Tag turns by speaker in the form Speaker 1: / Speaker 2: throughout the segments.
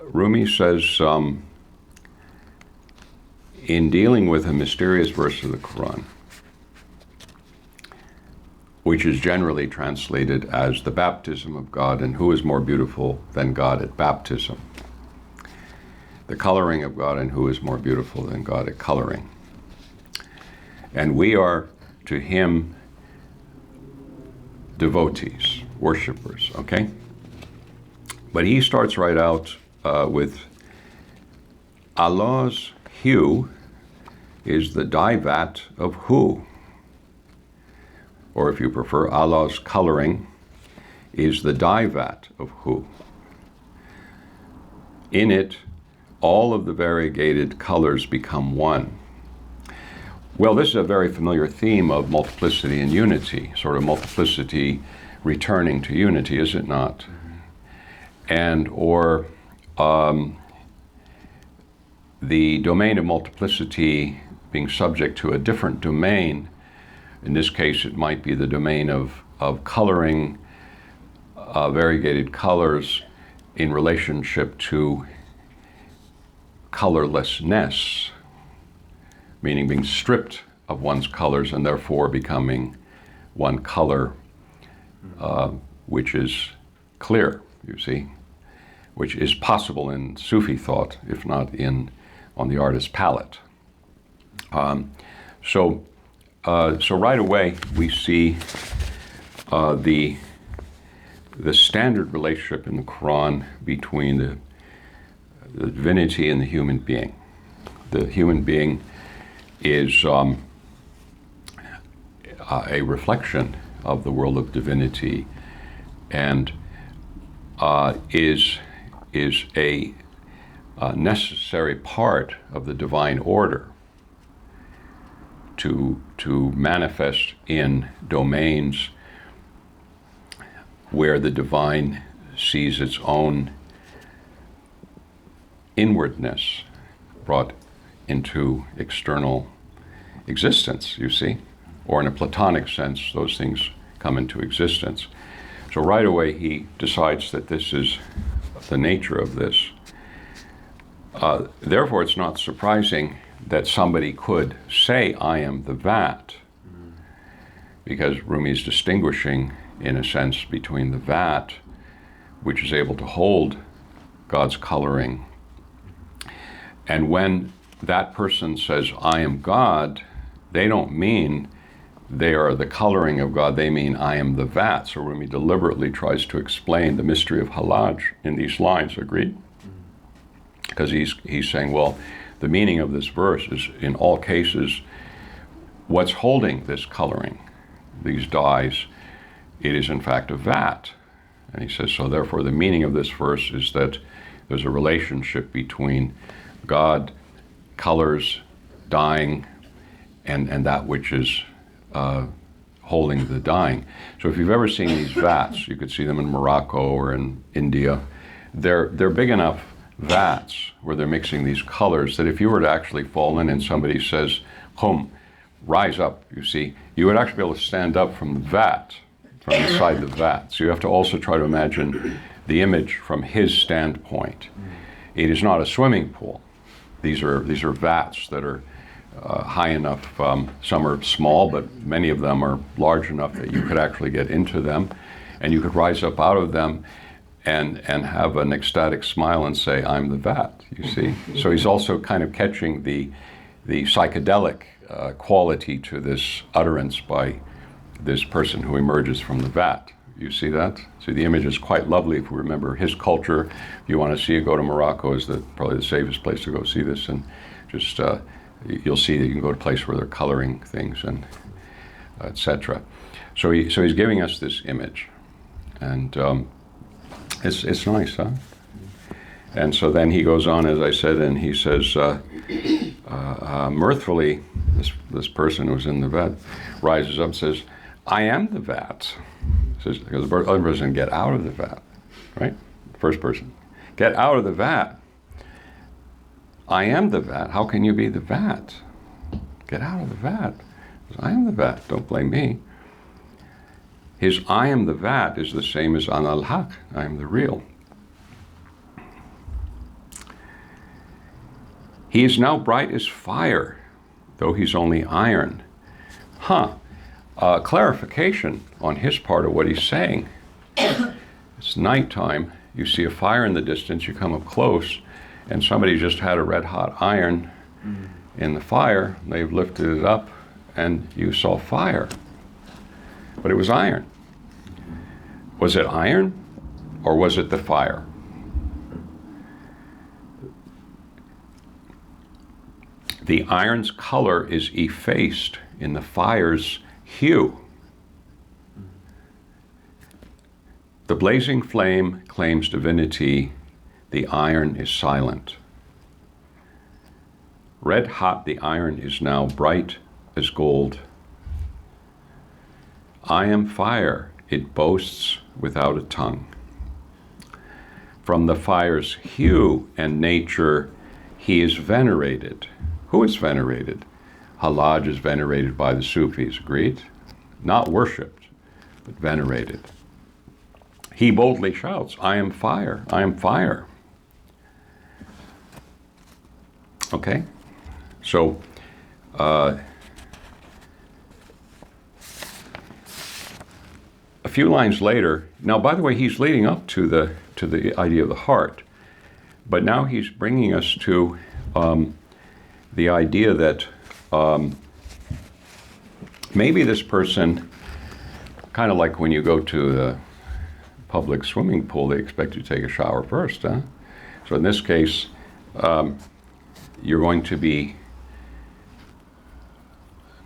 Speaker 1: Rumi says, in dealing with a mysterious verse of the Quran, which is generally translated as the baptism of God, and who is more beautiful than God at baptism? The coloring of God, and who is more beautiful than God at coloring? And we are, to him, devotees, worshipers, okay? But he starts right out with Allah's hue is the dye-vat of who? Or if you prefer, Allah's coloring is the dye-vat of who? In it, all of the variegated colors become one. Well, this is a very familiar theme of multiplicity and unity, sort of multiplicity returning to unity, is it not? And, or the domain of multiplicity being subject to a different domain. In this case, it might be the domain of coloring variegated colors in relationship to colorlessness, meaning being stripped of one's colors and therefore becoming one color, which is clear, you see, which is possible in Sufi thought, if not on the artist's palette. So right away we see the standard relationship in the Quran between the divinity and the human being. The human being is a reflection of the world of divinity, and is a necessary part of the divine order to manifest in domains where the divine sees its own inwardness brought into external existence, you see, or in a Platonic sense, those things come into existence. So right away he decides that this is the nature of this. Therefore, it's not surprising that somebody could say, I am the vat, because Rumi is distinguishing, in a sense, between the vat, which is able to hold God's coloring, and when that person says, I am God, they don't mean they are the coloring of God, they mean I am the vat. So Rumi deliberately tries to explain the mystery of halaj in these lines, agreed? Because he's saying, well, the meaning of this verse is, in all cases, what's holding this coloring, these dyes, it is in fact a vat. And he says, so therefore the meaning of this verse is that there's a relationship between God, colors, dyeing, and that which is holding the dyeing. So if you've ever seen these vats, you could see them in Morocco or in India, they're big enough vats where they're mixing these colors that if you were to actually fall in and somebody says, hum, rise up, you see, you would actually be able to stand up from the vat, from inside the vat. So you have to also try to imagine the image from his standpoint. It is not a swimming pool. These are vats that are high enough. Some are small, but many of them are large enough that you could actually get into them, and you could rise up out of them and have an ecstatic smile and say, I'm the vat, you see. So he's also kind of catching the psychedelic quality to this utterance by this person who emerges from the vat. You see that? So the image is quite lovely. If we remember his culture, if you want to see it, go to Morocco is probably the safest place to go see this, and just you'll see that you can go to a place where they're coloring things and etc. So he's giving us this image, and it's nice, huh? And so then he goes on, as I said, and he says, mirthfully, this person who's in the vat rises up and says, I am the vat. Says, because the other person, get out of the vat, right? First person, get out of the vat. I am the vat. How can you be the vat? Get out of the vat. Says, I am the vat. Don't blame me. His I am the vat is the same as Ana al-Haq. I am the real. He is now bright as fire, though he's only iron. Clarification on his part of what he's saying. It's nighttime. You see a fire in the distance. You come up close, and somebody just had a red-hot iron in the fire. They've lifted it up, and you saw fire. But it was iron. Was it iron, or was it the fire? The iron's color is effaced in the fire's hue. The blazing flame claims divinity. The iron is silent. Red hot, the iron is now bright as gold. I am fire, it boasts without a tongue. From the fire's hue and nature, he is venerated. Who is venerated? Halaj is venerated by the Sufis, agreed? Not worshipped, but venerated. He boldly shouts, I am fire, I am fire. Okay? So, a few lines later, now by the way, he's leading up to the idea of the heart, but now he's bringing us to the idea that maybe this person, kind of like when you go to the public swimming pool, they expect you to take a shower first, huh? So in this case, you're going to be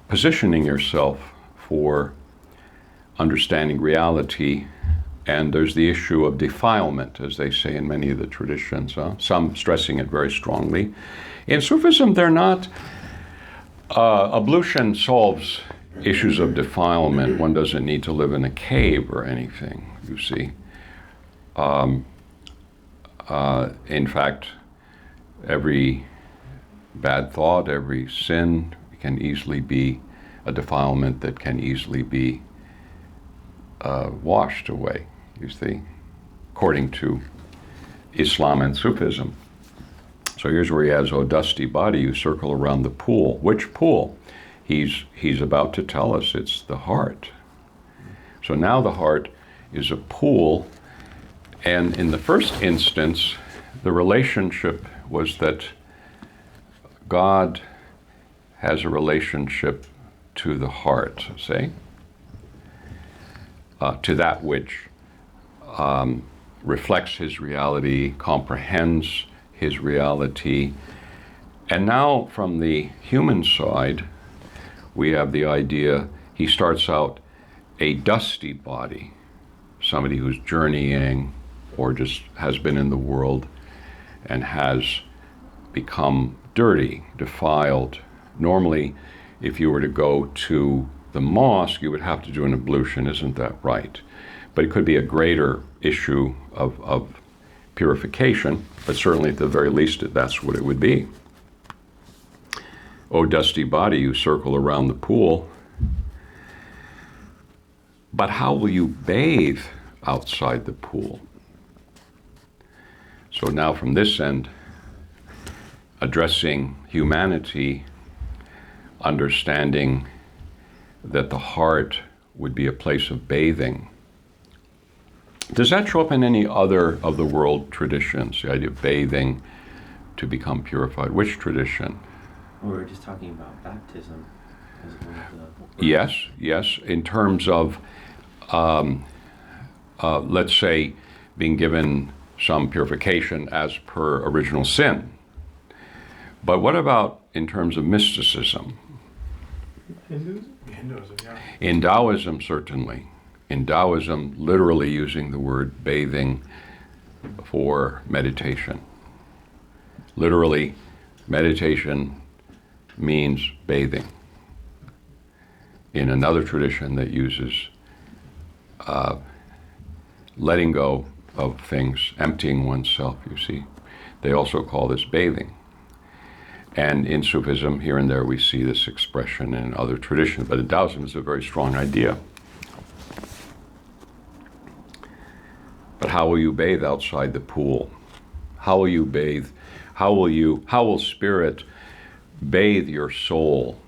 Speaker 1: positioning yourself for understanding reality, and there's the issue of defilement, as they say in many of the traditions, some stressing it very strongly. In Sufism, they're not, ablution solves issues of defilement. One doesn't need to live in a cave or anything, you see. In fact, every bad thought, every sin can easily be a defilement that can easily be washed away, you see, according to Islam and Sufism. So here's where he has, "O dusty body, you circle around the pool." Which pool? He's about to tell us it's the heart. So now the heart is a pool, and in the first instance, the relationship was that God has a relationship to the heart, see? To that which reflects his reality, comprehends his reality. And now from the human side, we have the idea, he starts out a dusty body, somebody who's journeying or just has been in the world and has become dirty, defiled. Normally, if you were to go to the mosque, you would have to do an ablution, isn't that right? But it could be a greater issue of purification, but certainly at the very least, that's what it would be. "O dusty body, you circle around the pool, but how will you bathe outside the pool?" So now from this end, addressing humanity, understanding that the heart would be a place of bathing. Does that show up in any other of the world traditions, the idea of bathing to become purified? Which tradition?
Speaker 2: We were just talking about baptism as one of the...
Speaker 1: Yes. In terms of, let's say, being given some purification as per original sin. But what about in terms of mysticism?
Speaker 3: Hinduism, yeah.
Speaker 1: In Taoism, certainly. In Taoism, literally using the word bathing for meditation. Literally, meditation means bathing. In another tradition that uses letting go of things, emptying oneself, you see, they also call this bathing. And in Sufism, here and there, we see this expression in other traditions, but in Taoism, it's a very strong idea. But how will you bathe outside the pool? How will you bathe How will spirit bathe your soul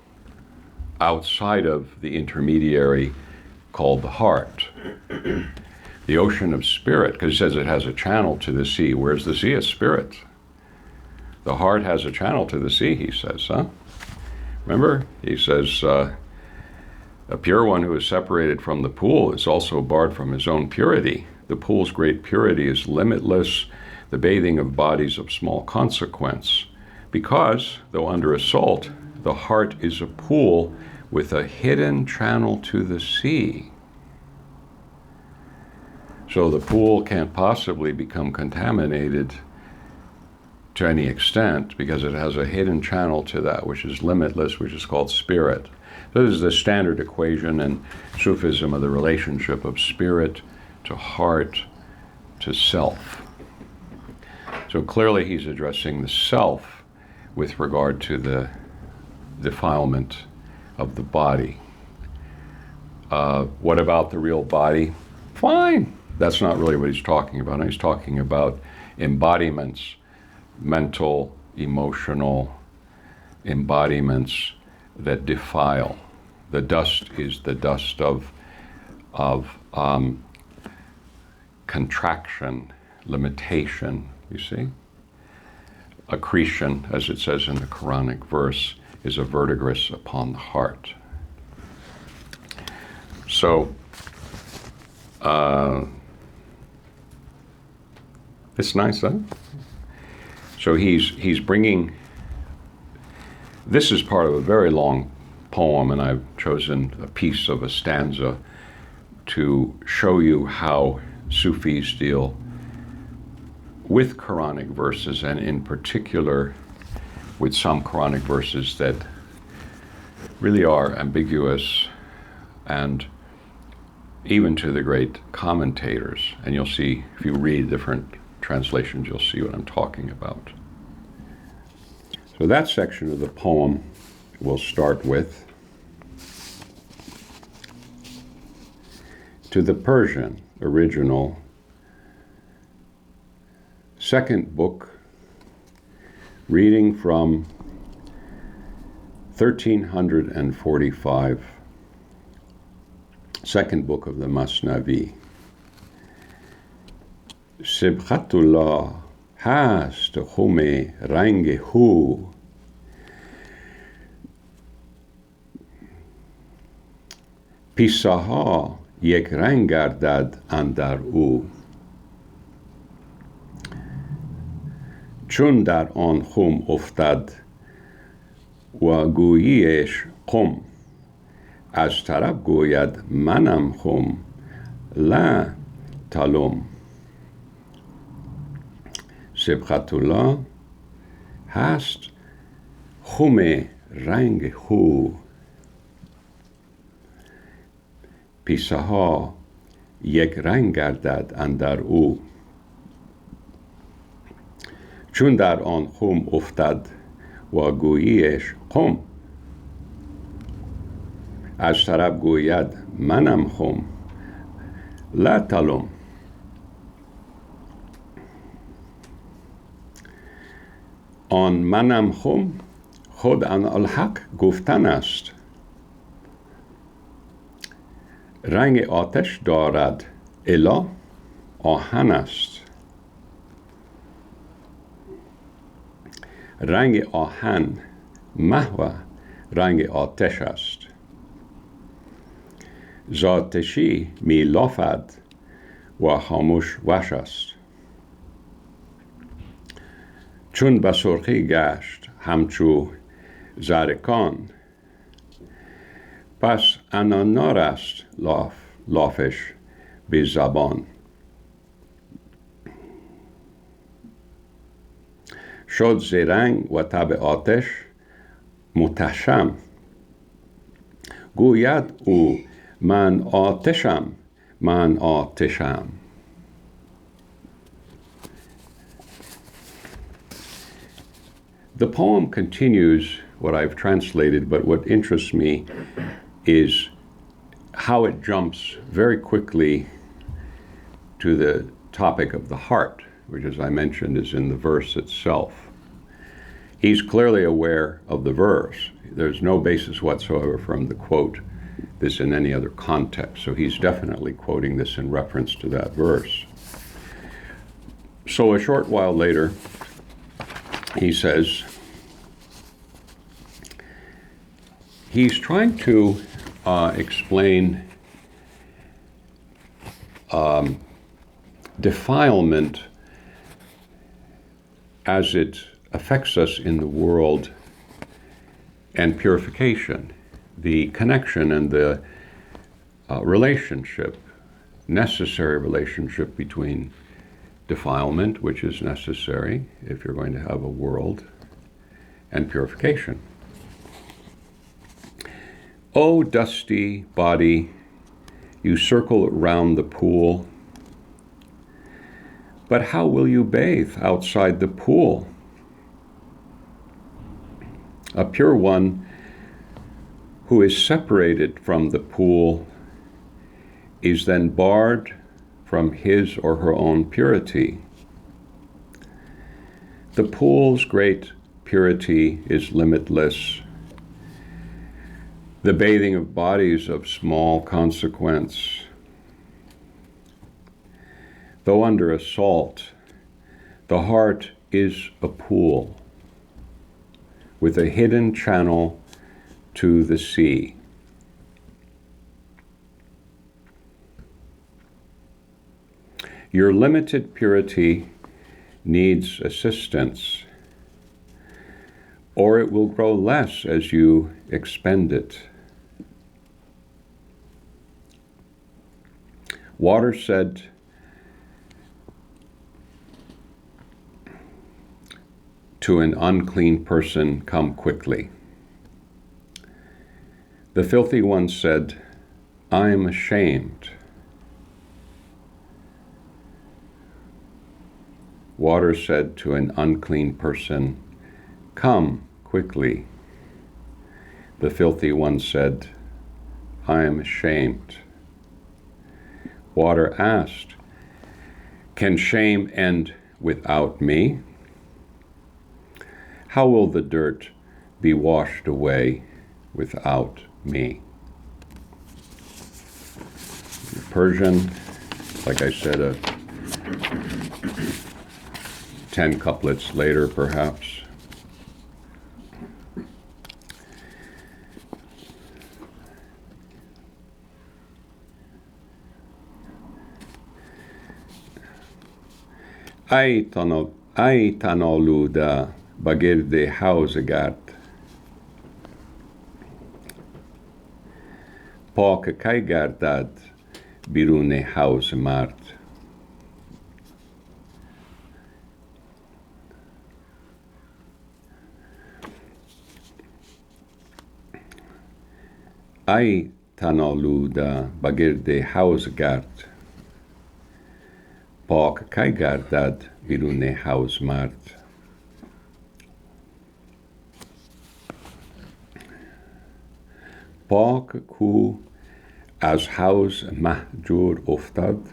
Speaker 1: outside of the intermediary called the heart? The ocean of spirit, because he says it has a channel to the sea. Where's the sea? It's spirit. The heart has a channel to the sea, he says, huh? Remember? He says, a pure one who is separated from the pool is also barred from his own purity. The pool's great purity is limitless, the bathing of bodies of small consequence. Because, though under assault, the heart is a pool with a hidden channel to the sea. So the pool can't possibly become contaminated to any extent because it has a hidden channel to that which is limitless, which is called spirit. So this is the standard equation in Sufism of the relationship of spirit to heart to self. So clearly he's addressing the self with regard to the defilement of the body. What about the real body? Fine. That's not really what he's talking about. He's talking about embodiments, mental, emotional embodiments that defile. The dust is the dust of contraction, limitation, you see? Accretion, as it says in the Quranic verse, is a verdigris upon the heart. So, it's nice, huh? So he's bringing, this is part of a very long poem, and I've chosen a piece of a stanza to show you how Sufis deal with Quranic verses, and in particular with some Quranic verses that really are ambiguous, and even to the great commentators. And you'll see, if you read different translations, you'll see what I'm talking about. So that section of the poem we'll start with. To the Persian original, second book, reading from 1345, second book of the Masnavi. Sibghatullah hast khume rang hu pisaha یک رنگ گردد اندر او چون در آن خم افتد و گوییش قم از طرب گوید منم خم لا تلم سبخت الله هست خم رنگ هو پیسه ها یک رنگ گردد اندر او چون در آن خم افتد و گوییش قم از طرب گوید منم خم لا تلم آن منم خم خود انالحق گفتن است رنگ آتش دارد الا آهن است رنگ آهن محو رنگ آتش است زاتشی می لافد و خاموش وش است چون به سرخی گشت همچو زرکان پس انانار است لافش به زبان شد ز رنگ و تب آتش متشم گوید او من آتشم من آتشم. The poem continues what I've translated, but what interests me is how it jumps very quickly to the topic of the heart, which, as I mentioned, is in the verse itself. He's clearly aware of the verse. There's no basis whatsoever from the quote this in any other context. So he's definitely quoting this in reference to that verse. So a short while later, he says, he's trying to explain defilement as it affects us in the world, and purification, the connection and the relationship, necessary relationship between defilement, which is necessary if you're going to have a world, and purification. O dusty body, you circle around the pool, but how will you bathe outside the pool? A pure one who is separated from the pool is then barred from his or her own purity. The pool's great purity is limitless. The bathing of bodies of small consequence. Though under assault, the heart is a pool with a hidden channel to the sea. Your limited purity needs assistance, or it will grow less as you expend it. Water said, to an unclean person, come quickly. The filthy one said, I am ashamed. Water said to an unclean person, come quickly. The filthy one said, I am ashamed. Water asked, can shame end without me? How will the dirt be washed away without me? Persian, like I said, 10 couplets later, perhaps. ای تنالوده بگرد حوض گرد پاک کی گردد بیرون حوض مرد ای تنالوده بگرد حوض گرد پاک کی گردد بیرون حوض مرد پاک کو از حوض مهجور افتاد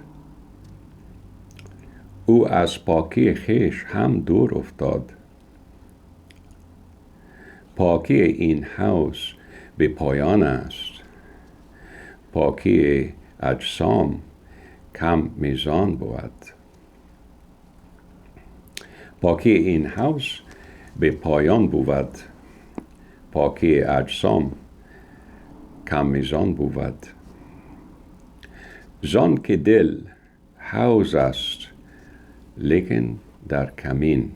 Speaker 1: او از پاکی خویش هم دور افتاد پاکی این حوض به پایان است پاکی اجسام کم میزان بود پاکی این حوض به پایان بود پاکی اجسام کم میزان بود زان که دل حوض است لیکن در کمین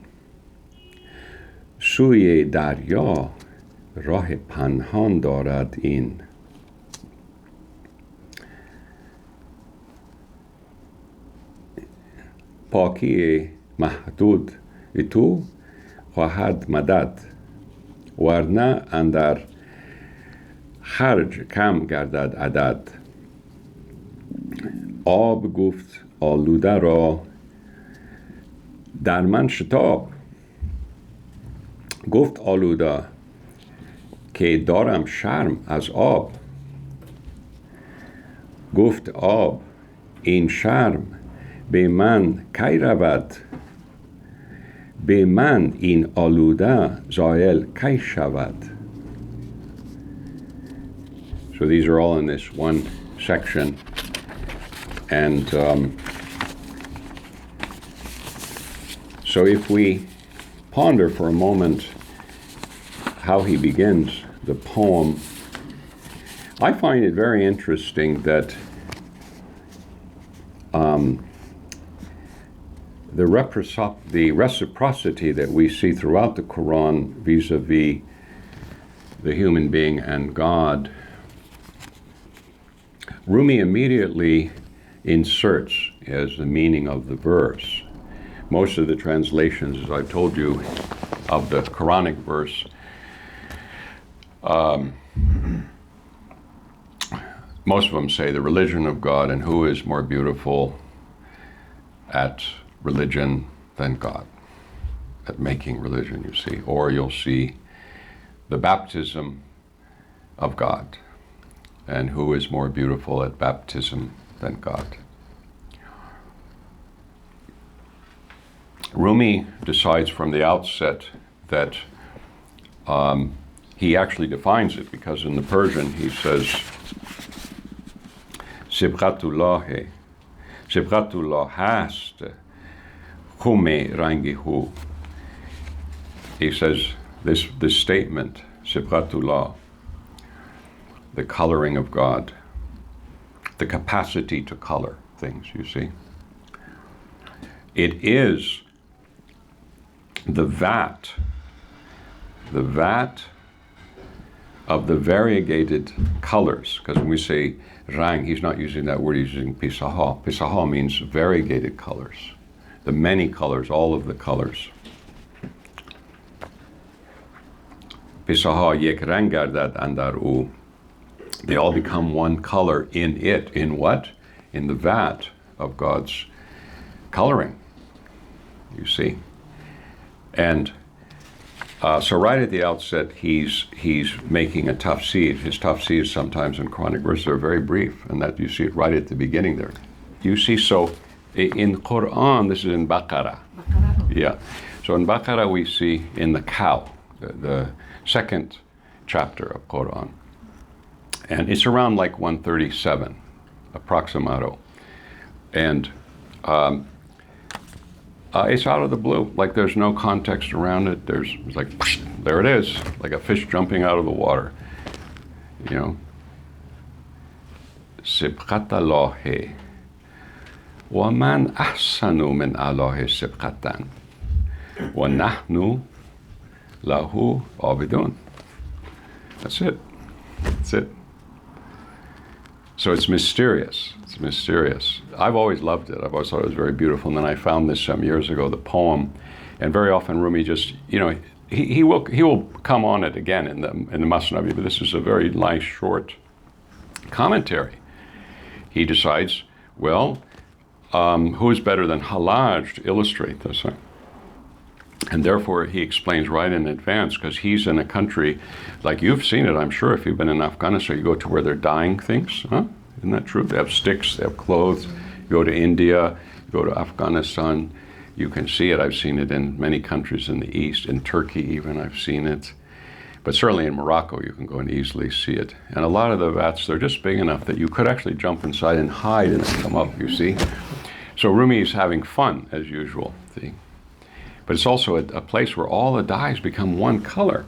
Speaker 1: سوی دریا راه پنهان دارد این پاکی محدود تو خواهد مدد ورنه اندر خرج کم گردد عدد آب گفت آلوده را در من شتاب گفت آلوده که دارم شرم از آب گفت آب این شرم به من کی رود به من این آلوده زائل کی شود. So these are all in this one section. And so if we ponder for a moment how he begins the poem, I find it very interesting that the reciprocity that we see throughout the Quran vis-a-vis the human being and God, Rumi immediately inserts as the meaning of the verse. Most of the translations, as I told you, of the Quranic verse, most of them say the religion of God, and who is more beautiful at religion than God, at making religion, you see. Or you'll see the baptism of God, and who is more beautiful at baptism than God. Rumi decides from the outset that he actually defines it, because in the Persian he says, Sibghatullah hast khume rangi hu. He says this statement, Sibghatullah, the coloring of God, the capacity to color things, you see. It is the vat of the variegated colors. Because when we say rang, he's not using that word, he's using pisaha. Pisaha means variegated colors, the many colors, all of the colors. Pisaha yek rang gardad andar u. They all become one color in it. In what? In the vat of God's coloring, you see. And so right at the outset, he's making a tafsir. His tafsir sometimes in Quranic verses are very brief, and that you see it right at the beginning there. You see, so in Quran, this is in Baqarah. Yeah. So in Baqarah we see in the cow, the second chapter of Quran. And it's around like 137, approximato. And it's out of the blue, like there's no context around it. It's like, there it is, like a fish jumping out of the water, you know. Sibqat Allahi wa man ahsanu min Allahi sibqatan wa nahnu lahu abidun. That's it. That's it. So it's mysterious. It's mysterious. I've always loved it. I've always thought it was very beautiful. And then I found this some years ago, the poem, and very often Rumi just, you know, he will come on it again in the Masnavi, but this is a very nice short commentary. He decides, well, who is better than Hallaj to illustrate this? And therefore he explains right in advance, because he's in a country, like you've seen it, I'm sure, if you've been in Afghanistan, you go to where they're dyeing things, huh? Isn't that true? They have sticks, they have clothes. You go to India, you go to Afghanistan, you can see it. I've seen it in many countries in the East, in Turkey even, I've seen it. But certainly in Morocco, you can go and easily see it. And a lot of the vats, they're just big enough that you could actually jump inside and hide and come up, you see. So Rumi is having fun, as usual, see. But it's also a place where all the dyes become one color.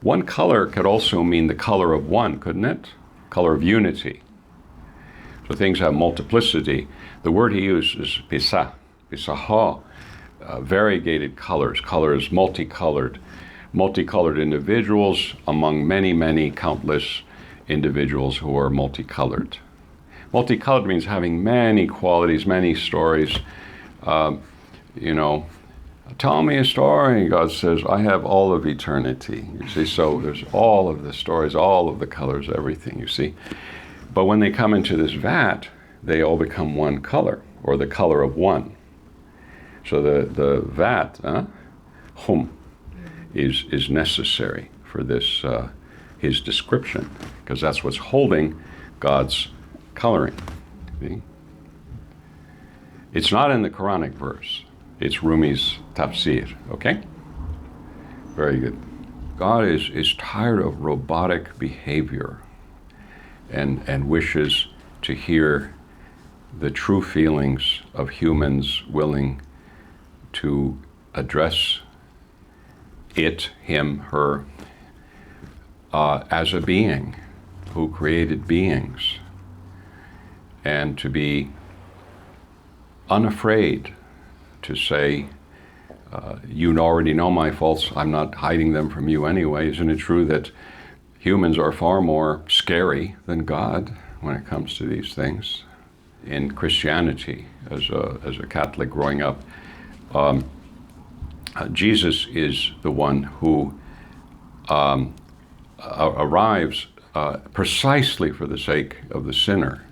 Speaker 1: One color could also mean the color of one, couldn't it? Color of unity. So things have multiplicity. The word he uses is pisaha, variegated colors, colors multicolored individuals among many, many countless individuals who are multicolored. Multicolored means having many qualities, many stories. You know, tell me a story. God says, I have all of eternity. You see, so there's all of the stories, all of the colors, everything, you see. But when they come into this vat, they all become one color, or the color of one. So the vat, hum, is necessary for this, his description, because that's what's holding God's coloring. See? It's not in the Quranic verse. It's Rumi's tafsir, okay? Very good. God is tired of robotic behavior and wishes to hear the true feelings of humans willing to address it, him, her, as a being who created beings, and to be unafraid to say, you already know my faults, I'm not hiding them from you anyway. Isn't it true that humans are far more scary than God when it comes to these things? In Christianity, as a Catholic growing up, Jesus is the one who arrives precisely for the sake of the sinner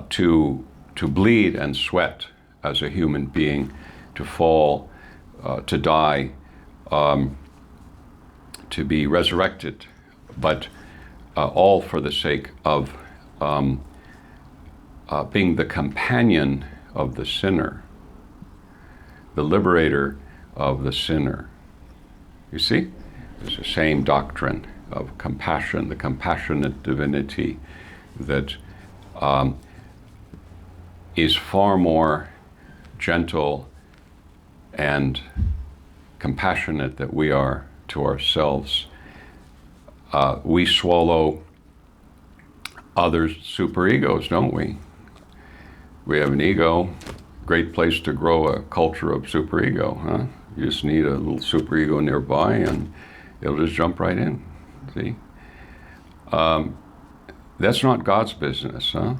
Speaker 1: to bleed and sweat as a human being, to fall, to die, to be resurrected, but all for the sake of being the companion of the sinner, the liberator of the sinner. You see? It's the same doctrine of compassion, the compassionate divinity that is far more gentle and compassionate than we are to ourselves. We swallow others' superegos, don't we? We have an ego, great place to grow a culture of superego, huh? You just need a little superego nearby and it'll just jump right in, see? That's not God's business, huh?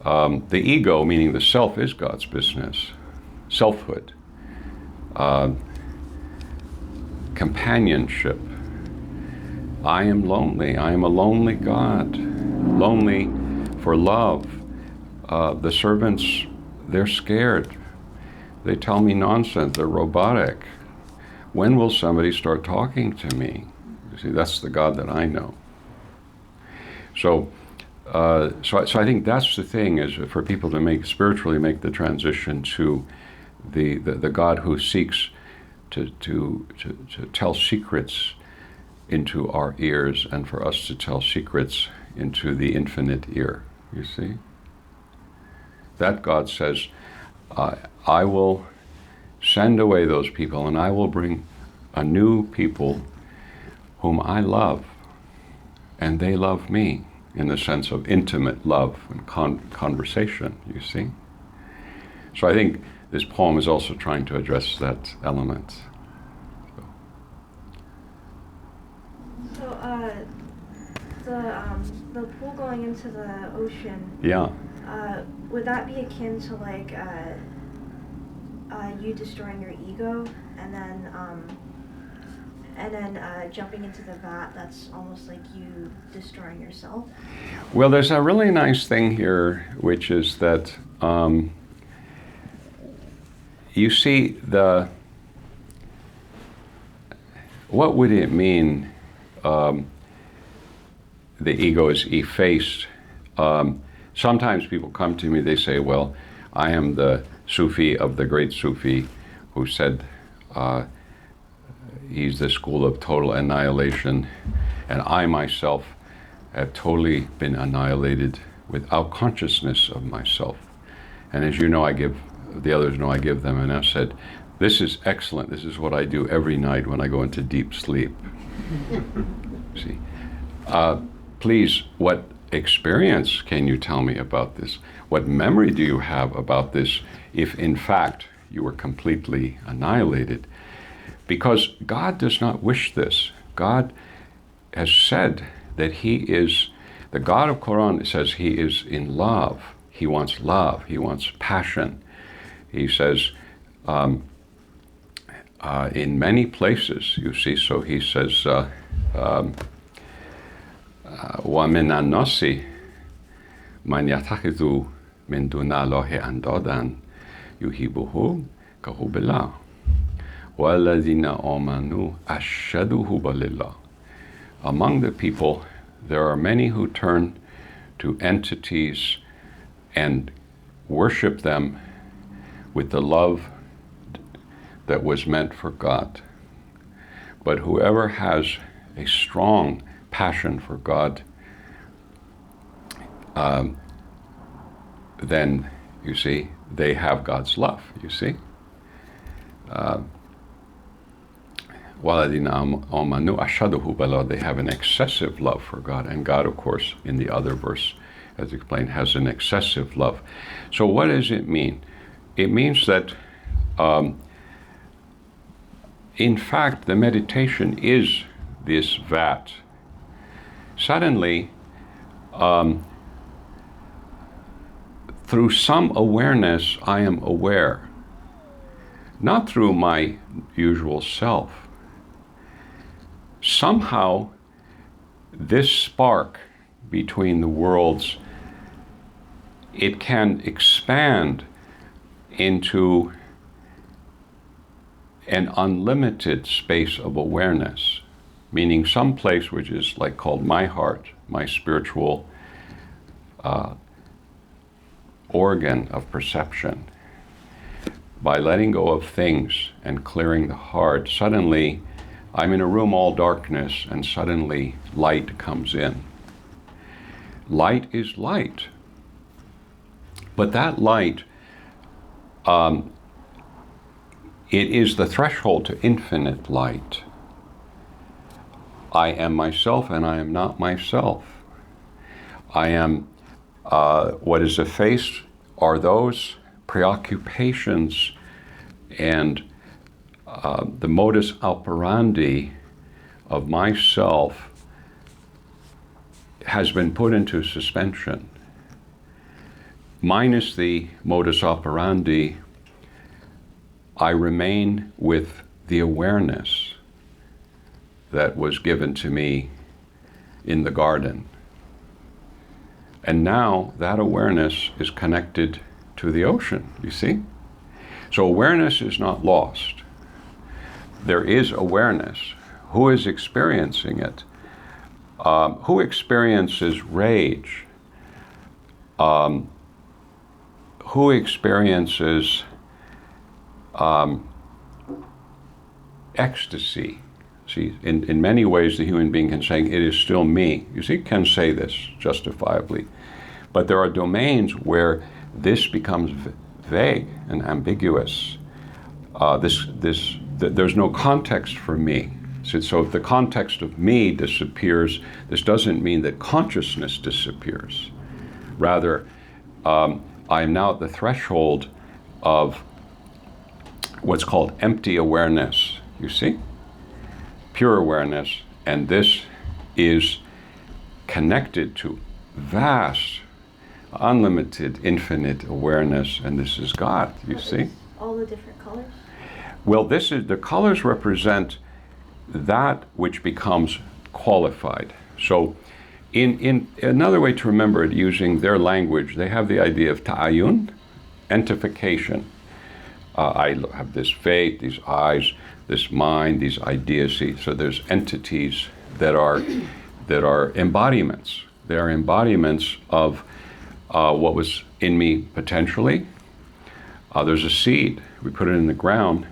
Speaker 1: The ego, meaning the self, is God's business. Selfhood. Companionship. I am lonely. I am a lonely God. Lonely for love. The servants, they're scared. They tell me nonsense. They're robotic. When will somebody start talking to me? You see, that's the God that I know. So I think that's the thing, is for people to spiritually make the transition to the God who seeks to tell secrets into our ears, and for us to tell secrets into the infinite ear. You see? That God says, I will send away those people, and I will bring a new people whom I love, and they love me, in the sense of intimate love and conversation, you see? So I think this poem is also trying to address that element.
Speaker 3: The pool going into the ocean.
Speaker 1: Yeah.
Speaker 3: Would that be akin to like you destroying your ego, and then jumping into the vat? That's almost like you destroying yourself.
Speaker 1: Well, there's a really nice thing here, which is that you see what would it mean? The ego is effaced. Sometimes people come to me, they say, well, I am the Sufi of the great Sufi who said he's the school of total annihilation, and I myself have totally been annihilated without consciousness of myself. And as you know, the others know I give them, and I've said, this is excellent. This is what I do every night when I go into deep sleep. See? Please, what experience can you tell me about this? What memory do you have about this, if in fact you were completely annihilated? Because God does not wish this. God has said that He is, the God of Quran says He is in love. He wants love. He wants passion. He says, in many places, you see, so He says, وَمِنَ النَّاسِ مَنْ يَتَّخِذُ مِنْ دُونِ اللَّهِ أَنْدَادًا يُحِبُّهُمْ كَحُبِّ اللَّهِ وَالَّذِينَ آمَنُوا أَشَّدُ حُبًّا لِلَّهِ. Among the people, there are many who turn to entities and worship them with the love that was meant for God. But whoever has a strong passion for God, then, you see, they have God's love, you see. They have an excessive love for God. And God, of course, in the other verse, as explained, has an excessive love. So what does it mean? It means that, in fact, the meditation is this vat. Suddenly, through some awareness, I am aware. Not through my usual self. Somehow, this spark between the worlds, it can expand into an unlimited space of awareness, meaning some place which is like called my heart, my spiritual organ of perception. By letting go of things and clearing the heart, suddenly I'm in a room all darkness and suddenly light comes in. Light is light. But that light, it is the threshold to infinite light. I am myself and I am not myself. I am, what is effaced are those preoccupations and the modus operandi of myself has been put into suspension. Minus the modus operandi, I remain with the awareness that was given to me in the garden. And now that awareness is connected to the ocean, you see? So awareness is not lost. There is awareness. Who is experiencing it? Who experiences rage? Who experiences ecstasy? See, in many ways the human being can say, it is still me. You see, can say this justifiably. But there are domains where this becomes vague and ambiguous. There's no context for me. So if the context of me disappears, this doesn't mean that consciousness disappears. Rather, I am now at the threshold of what's called empty awareness, you see? Pure awareness, and this is connected to vast, unlimited, infinite awareness, and this is God, you see?
Speaker 3: All the different colors?
Speaker 1: Well, the colors represent that which becomes qualified. So in another way to remember it, using their language, they have the idea of ta'ayun, entification. I have this faith, these eyes, this mind, these ideas. See, so there's entities that are embodiments. They are embodiments of what was in me potentially. There's a seed. We put it in the ground.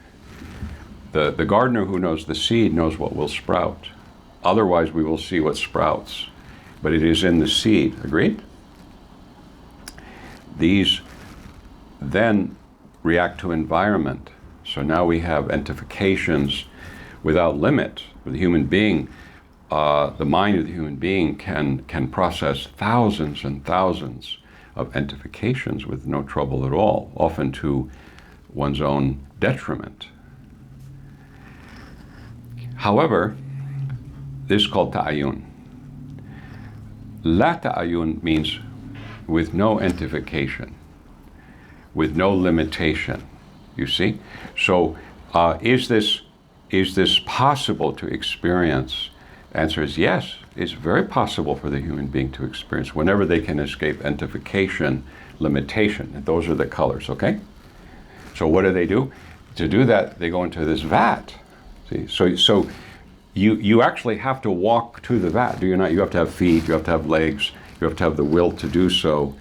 Speaker 1: The gardener who knows the seed knows what will sprout. Otherwise, we will see what sprouts. But it is in the seed. Agreed? These then react to environment. So now we have entifications without limit. The human being, the mind of the human being can process thousands and thousands of entifications with no trouble at all, often to one's own detriment. However, this is called ta'ayun. La ta'ayun means with no entification, with no limitation, you see? So is this possible to experience? The answer is yes. It's very possible for the human being to experience whenever they can escape entification, limitation. And those are the colors, okay? So what do? To do that, they go into this vat. See? So you actually have to walk to the vat, do you not? You have to have feet, you have to have legs, you have to have the will to do so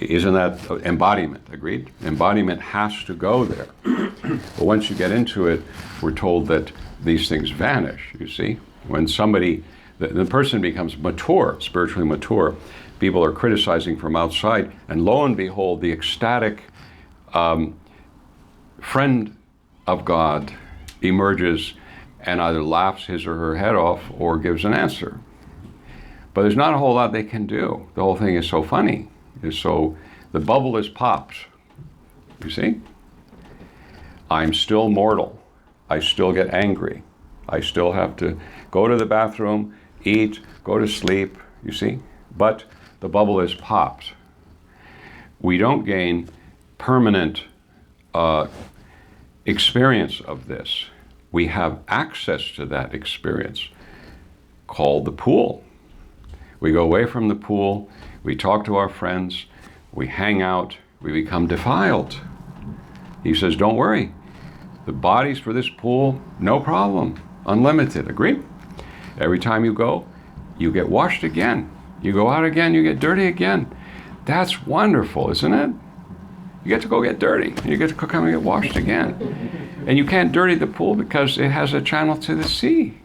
Speaker 1: Isn't that embodiment? Agreed? Embodiment has to go there. But once you get into it, we're told that these things vanish, you see? When somebody, the person becomes mature, spiritually mature, people are criticizing from outside, and lo and behold, the ecstatic friend of God emerges and either laughs his or her head off or gives an answer. But there's not a whole lot they can do. The whole thing is so funny. The bubble is popped. You see? I'm still mortal. I still get angry. I still have to go to the bathroom, eat, go to sleep, you see? But the bubble is popped. We don't gain permanent experience of this. We have access to that experience called the pool. We go away from the pool, we talk to our friends, we hang out, we become defiled. He says, don't worry. The bodies for this pool, no problem. Unlimited, agree? Every time you go, you get washed again. You go out again, you get dirty again. That's wonderful, isn't it? You get to go get dirty, and you get to come and get washed again. And you can't dirty the pool because it has a channel to the sea.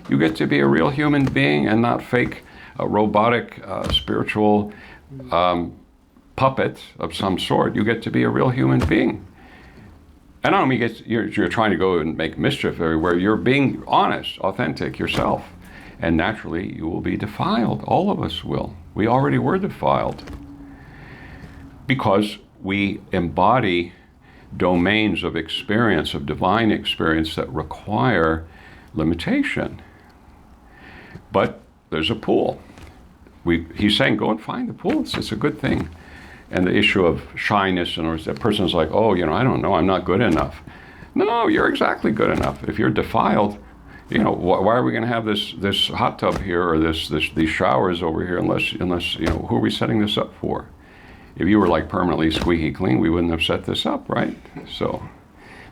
Speaker 1: You get to be a real human being and not fake robotic, spiritual puppet of some sort. You get to be a real human being. And I don't mean you're trying to go and make mischief everywhere. You're being honest, authentic yourself. And naturally, you will be defiled. All of us will. We already were defiled. Because we embody domains of experience, of divine experience that require limitation. But there's a pool. He's saying, go and find the pool. It's a good thing. And the issue of shyness, and a person's like, oh, I don't know, I'm not good enough. No, you're exactly good enough. If you're defiled, why are we going to have this hot tub here or these showers over here unless who are we setting this up for? If you were like permanently squeaky clean, we wouldn't have set this up, right? So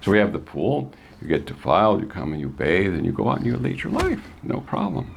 Speaker 1: we have the pool. You get defiled, you come and you bathe, and you go out and you lead your life. No problem.